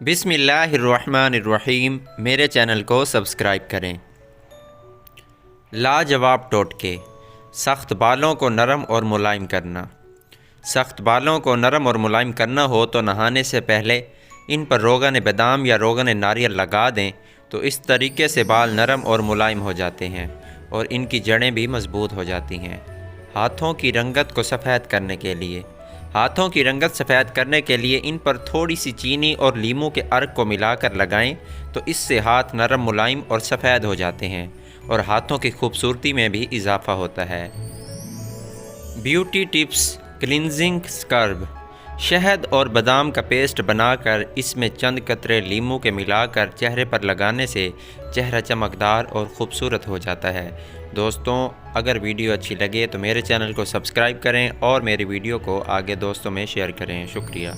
बिस्मिल्लाहिर्रहमानिर्रहीम। मेरे चैनल को सब्सक्राइब करें। लाजवाब टोटके। सख्त बालों को नरम और मुलायम करना। सख्त बालों को नरम और मुलायम करना हो तो नहाने से पहले इन पर रोगन बादाम या रोगन नारियल लगा दें तो इस तरीके से बाल नरम और मुलायम हो जाते हैं और इनकी जड़ें भी मजबूत हो जाती हैं। हाथों की रंगत को सफ़ेद करने के लिए हाथों की रंगत सफ़ेद करने के लिए इन पर थोड़ी सी चीनी और लीमू के अर्क को मिलाकर लगाएं तो इससे हाथ नरम मुलायम और सफ़ेद हो जाते हैं और हाथों की खूबसूरती में भी इजाफ़ा होता है। Beauty tips cleansing scrub. शहद और बादाम का पेस्ट बनाकर इसमें चंद कतरे लीमू के मिलाकर चेहरे पर लगाने से चेहरा चमकदार और ख़ूबसूरत हो जाता है। दोस्तों, अगर वीडियो अच्छी लगे तो मेरे चैनल को सब्सक्राइब करें और मेरी वीडियो को आगे दोस्तों में शेयर करें। शुक्रिया।